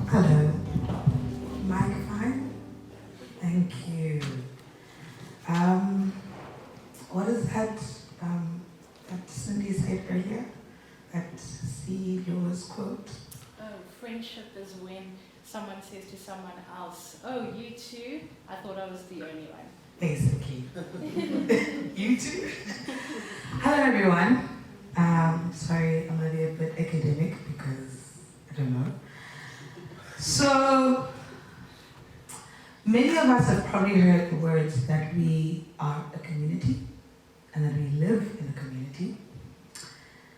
Hello. Microphone? Thank you. What is that Cindy said earlier? That CEO's quote? Oh, friendship is when someone says to someone else, oh, you too? I thought I was the only one. Basically. You too? Hello everyone. Sorry, I'm going to be a bit academic because I don't know. So, many of us have probably heard the words that we are a community and that we live in a community.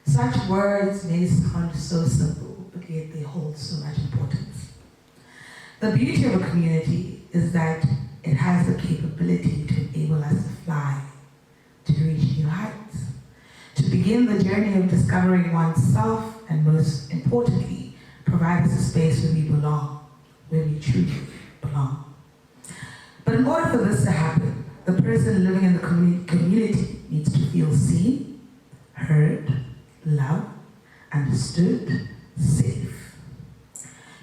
Such words may sound so simple, but yet they hold so much importance. The beauty of a community is that it has the capability to enable us to fly, to reach new heights, to begin the journey of discovering oneself, and most importantly, provide us a space where we belong, where we truly belong. But in order for this to happen, the person living in the community needs to feel seen, heard, loved, understood, safe.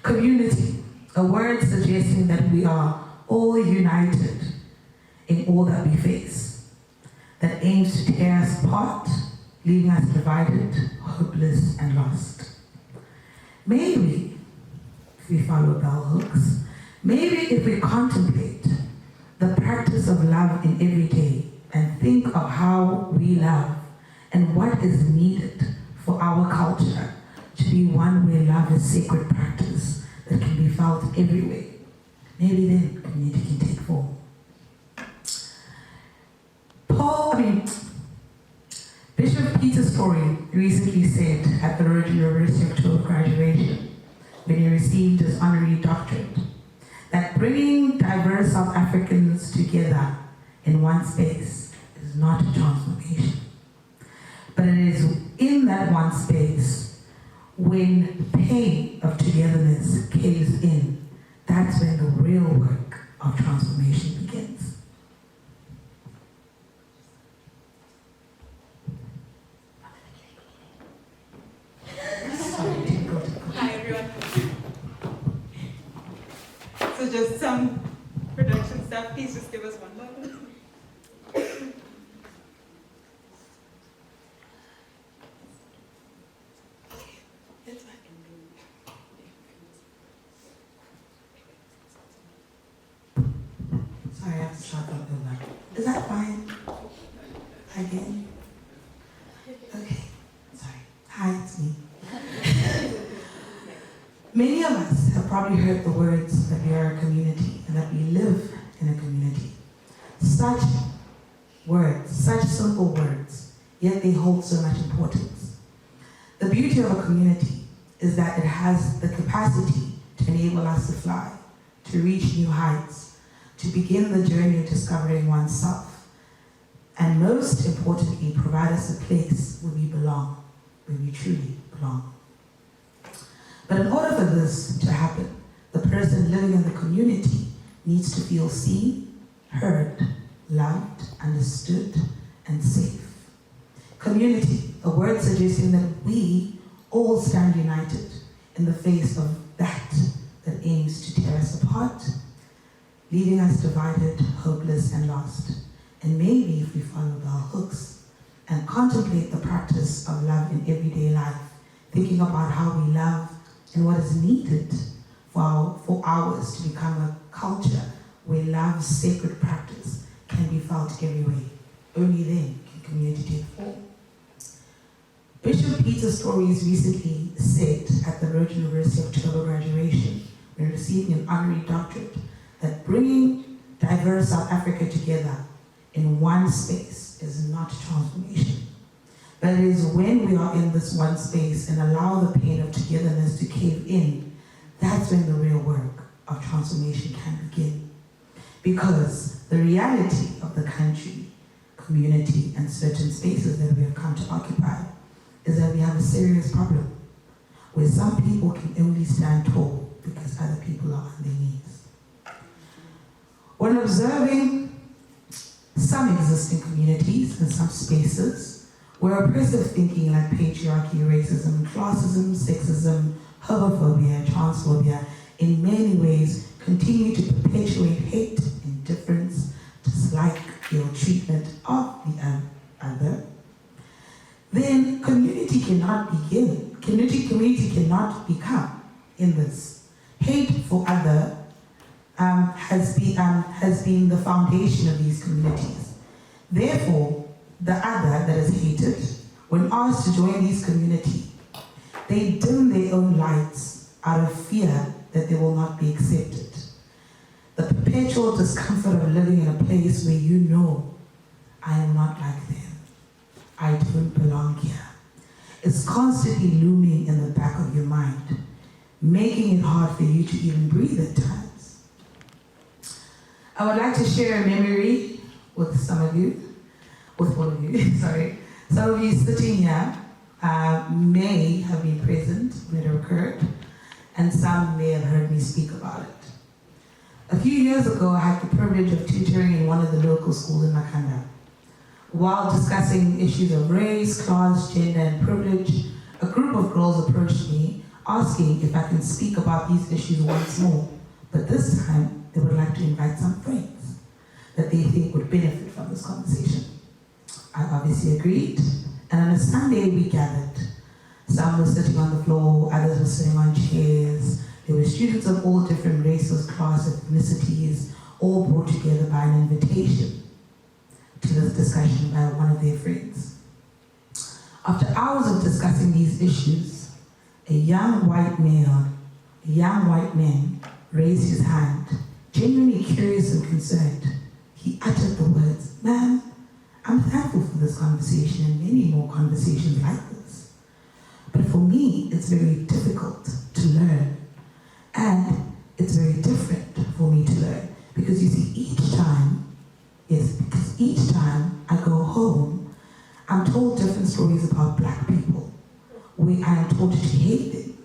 Community, a word suggesting that we are all united in all that we face, that aims to tear us apart, leaving us divided, hopeless, and lost. Maybe, if we follow bell hooks, maybe if we contemplate the practice of love in every day and think of how we love and what is needed for our culture to be one where love is sacred practice that can be felt everywhere, maybe then community can take form. Bishop Peter Story recently said at the Road University October graduation, when he received his honorary doctorate, that bringing diverse South Africans together in one space is not a transformation, but it is in that one space when pain of togetherness caves in, that's when the real work of transformation begins. Hi everyone. So just some production stuff. Please just give us one moment. Sorry, I have to start over. Is that fine? Again? Okay. Sorry. Hi, it's me. Many of us have probably heard the words that we are a community and that we live in a community. Such words, such simple words, yet they hold so much importance. The beauty of a community is that it has the capacity to enable us to fly, to reach new heights, to begin the journey of discovering oneself, and most importantly, provide us a place where we belong, where we truly belong. But in order for this to happen, the person living in the community needs to feel seen, heard, loved, understood, and safe. Community, a word suggesting that we all stand united in the face of that aims to tear us apart, leaving us divided, hopeless, and lost. And maybe if we follow bell hooks and contemplate the practice of love in everyday life, thinking about how we love and what is needed for ours to become a culture where love's sacred practice can be felt everywhere. Only then can community take form. Bishop Peter Stories recently said at the Road University October graduation, when receiving an honorary doctorate, that bringing diverse South Africa together in one space is not transformation. But it is when we are in this one space and allow the pain of togetherness to cave in, that's when the real work of transformation can begin. Because the reality of the country, community, and certain spaces that we have come to occupy is that we have a serious problem where some people can only stand tall because other people are on their knees. When observing some existing communities and some spaces, where oppressive thinking like patriarchy, racism, classism, sexism, homophobia, transphobia in many ways continue to perpetuate hate, indifference, dislike, ill treatment of the other, then community cannot begin. Community cannot become in this. Hate for other has been the foundation of these communities. Therefore, the other that is hated, when asked to join these communities, they dim their own lights out of fear that they will not be accepted. The perpetual discomfort of living in a place where you know, I am not like them. I don't belong here. It's constantly looming in the back of your mind, making it hard for you to even breathe at times. I would like to share a memory with some of you, with all of you, sorry. Some of you sitting here may have been present when it occurred, and some may have heard me speak about it. A few years ago, I had the privilege of tutoring in one of the local schools in Makhanda. While discussing issues of race, class, gender, and privilege, a group of girls approached me asking if I can speak about these issues once more, but this time they would like to invite some friends that they think would benefit from this conversation. I obviously agreed, and on a Sunday we gathered. Some were sitting on the floor, others were sitting on chairs. There were students of all different races, classes, ethnicities, all brought together by an invitation to this discussion by one of their friends. After hours of discussing these issues, a young white man raised his hand, genuinely curious and concerned. He uttered the words, "Ma'am, I'm thankful for this conversation and many more conversations like this. But for me, it's very difficult to learn. And it's very different for me to learn. Because you see, each time I go home, I'm told different stories about Black people, where I am taught to hate them.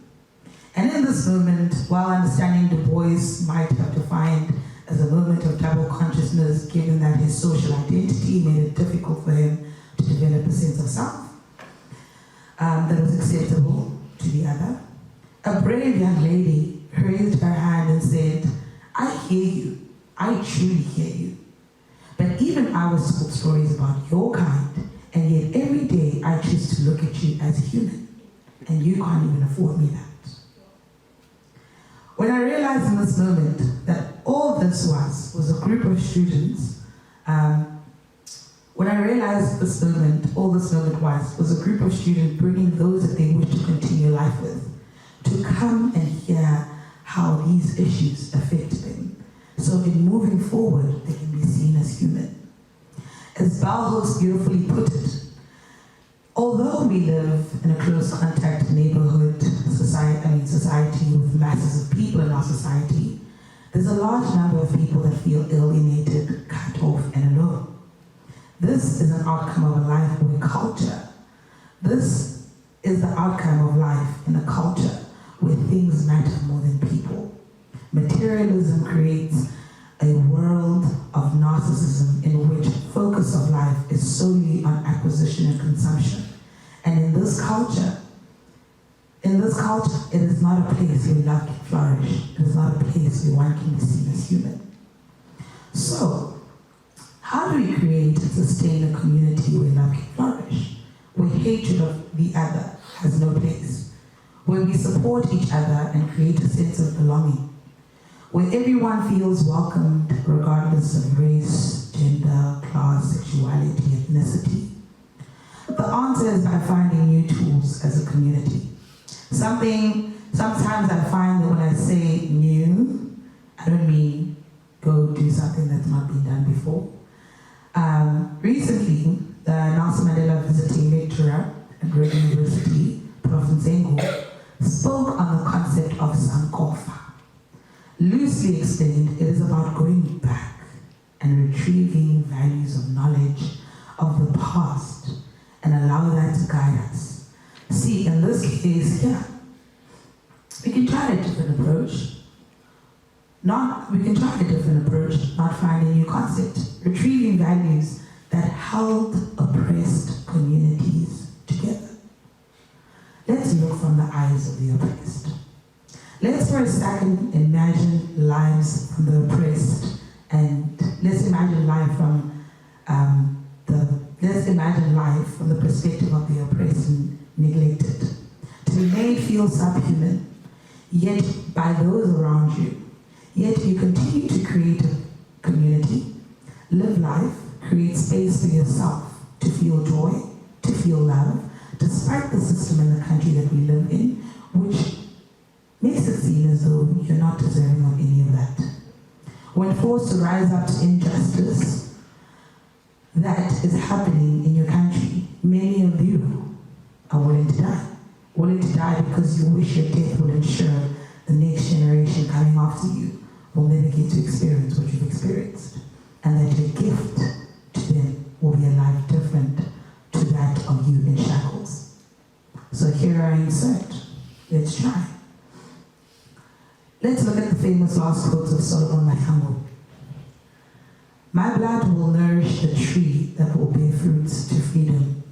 And in this moment, while understanding Du Bois might have defined as a moment of double consciousness, given that his social identity made it difficult for him to develop a sense of self that was acceptable to the other, a brave young lady raised her hand and said, "I hear you, I truly hear you. But even I was told stories about your kind, and yet every day I choose to look at you as human, and you can't even afford me that." When I realized in this moment that all this was a group of students, was a group of students bringing those that they wish to continue life with, to come and hear how these issues affect them. So in moving forward, they can be seen as human. As Bell Hooks beautifully put it, although we live in a close contact neighborhood society with masses of people in our society, there's a large number of people that feel alienated, cut off, and alone. This is an outcome of a life or a culture. This is the outcome of life in a culture where things matter more than people. Materialism creates a world of narcissism in which focus of life is solely on acquisition and consumption. And in this culture, it is not a place where love can flourish. It is not a place where one can be seen as human. So, how do we create and sustain a community where love can flourish? Where hatred of the other has no place? Where we support each other and create a sense of belonging? Where everyone feels welcomed regardless of race, gender, class, sexuality, ethnicity? The answer is by finding new tools as a community. Sometimes I find that when I say new, I don't mean go do something that's not been done before. Recently, the Nomphumelelo visiting lecturer at Greg University, Prof. Nzengo, spoke on the concept of sankofa. Loosely explained, it is about going back and retrieving values of knowledge of the past and allow that to guide us. See, in this case here, we can try a different approach. Not find a new concept, retrieving values that held oppressed communities together. Let's look from the eyes of the oppressed. Let's for a second imagine lives from the oppressed, and let's imagine life from the perspective of the oppressed and neglected. To be made feel subhuman, yet by those around you, yet you continue to create a community, live life, create space for yourself to feel joy, to feel love, despite the system and the country that we live in, which makes it seem as though you're not deserving of any of that. When forced to rise up to injustice that is happening in your country, many of you are willing to die. Willing to die because you wish your death would ensure the next generation coming after you will never get to experience what you've experienced, and that your gift to them will be a life different to that of you in shackles. So here I insert. Let's try. Let's look at the famous last quotes of Nomphumelelo. My blood will nourish the tree that will bear fruits to freedom.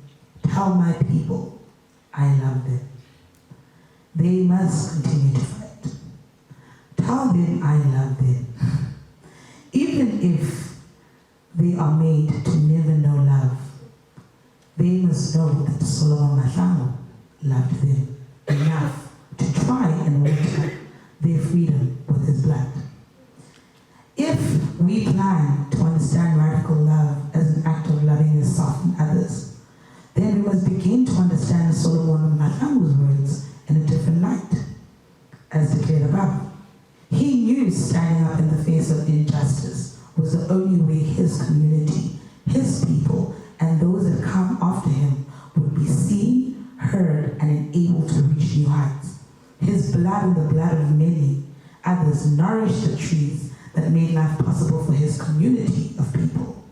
Tell my people I love them. They must continue to fight. Tell them I love them. Even if they are made to never know love, they must know that Nomphumelelo loved them enough to try and water their freedom with his blood. If we plan to understand radical love as an act of loving yourself and others, then we must begin to understand Nomphumelo's words in a different light, as declared above. He knew standing up in the face of injustice was the only way his community, his people, and those that come after him would be seen, heard, and enabled to reach new heights. His blood and the blood of many others nourished the trees that made life possible for his community of people.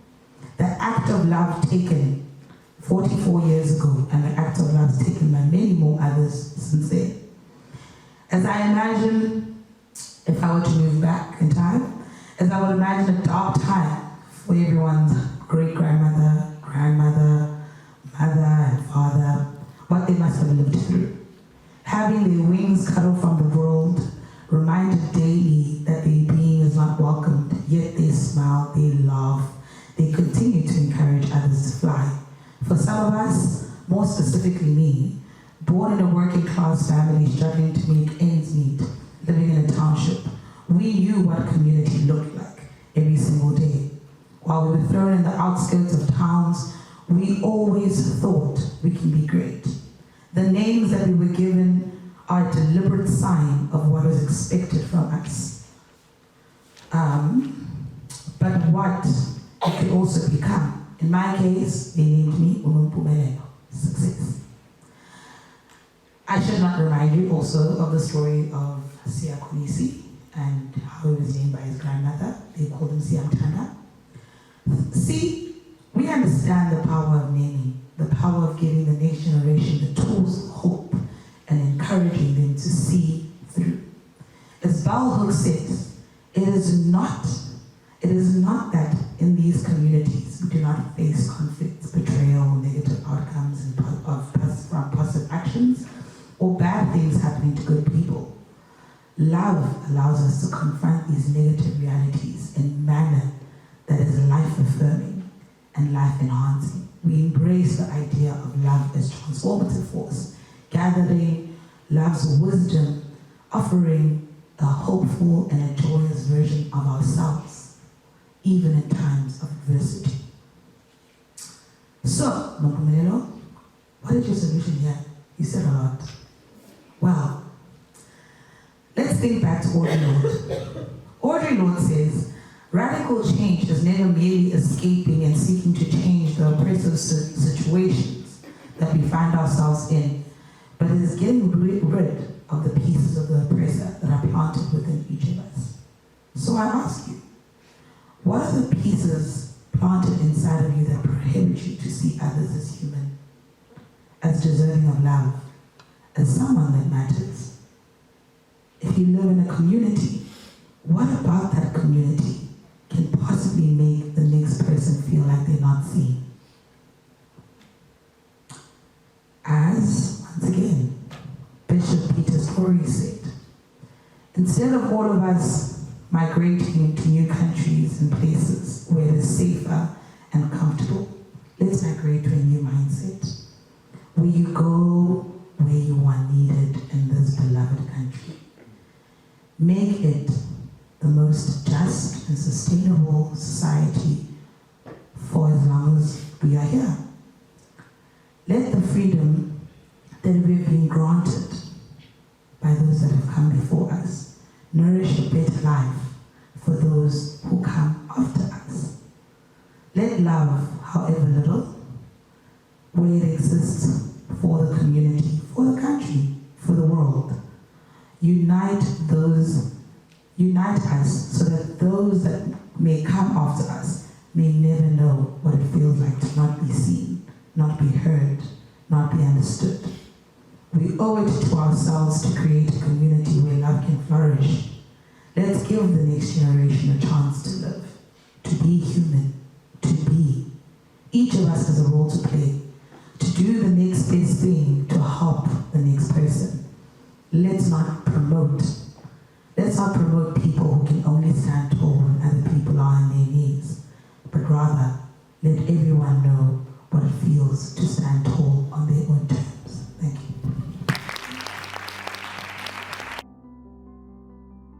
The act of love taken 44 years ago, and the act of love taken by many more others since then. As I imagine, if I were to move back in time, as I would imagine a dark time for everyone's great-grandmother, grandmother, mother, and father, what they must have lived through. Having their wings cut off from the world, reminded daily that their being is not welcomed, yet they smile, they laugh, they continue to encourage others to fly. For some of us, more specifically me, born in a working class family struggling to make ends meet, living in a township, we knew what community looked like every single day. While we were thrown in the outskirts of towns, we always thought we can be great. The names that we were given are a deliberate sign of what was expected from us. But what it could also become. In my case, they named me Nomphumelelo, success. I should not remind you also of the story of Siyakhulisi and how he was named by his grandmother. They called him Siyamthanda. See, we understand the power of naming, the power of giving the next generation the tools of hope and encouraging them to see through. As Bell Hooks says, it is not that in these communities we do not face conflicts, betrayal, negative outcomes from positive actions, or bad things happening to good people. Love allows us to confront these negative realities in a manner that is life-affirming and life-enhancing. We embrace the idea of love as transformative force, gathering love's wisdom, offering a hopeful and a joyous version of ourselves, even in times of adversity. So, Nomphumelelo, what is your solution here? You said a lot. Well, let's think back to Audre Lorde. Audre Lorde says, radical change is never merely escaping and seeking to change the oppressive situations that we find ourselves in, but it is getting rid of the pieces of the oppressor that are planted within each of us. So I ask you, what are the pieces planted inside of you that prohibit you to see others as human, as deserving of love, as someone that matters? If you live in a community, what about that community can possibly make the next person feel like they're not seen? As, once again, Bishop Peter Story said, Instead of all of us migrating to new countries and places where it is safer and comfortable, let's migrate to a new mindset, where you go where you are needed in this beloved country. Make it the most just and sustainable society for as long as we are here. Let the freedom that we have been granted by those that have come before us nourish a better life for those who come after us. Let love, however little, where it exists for the community, for the country, for the world, unite us so that those that may come after us may never know what it feels like to not be seen, not be heard, not be understood. We owe it to ourselves to create a community where love can flourish. Let's give the next generation a chance to live, to be human, to be. Each of us has a role to play, to do the next best thing, to help the next person. Let's not promote people who can only stand tall when other people are on their knees, but rather let everyone know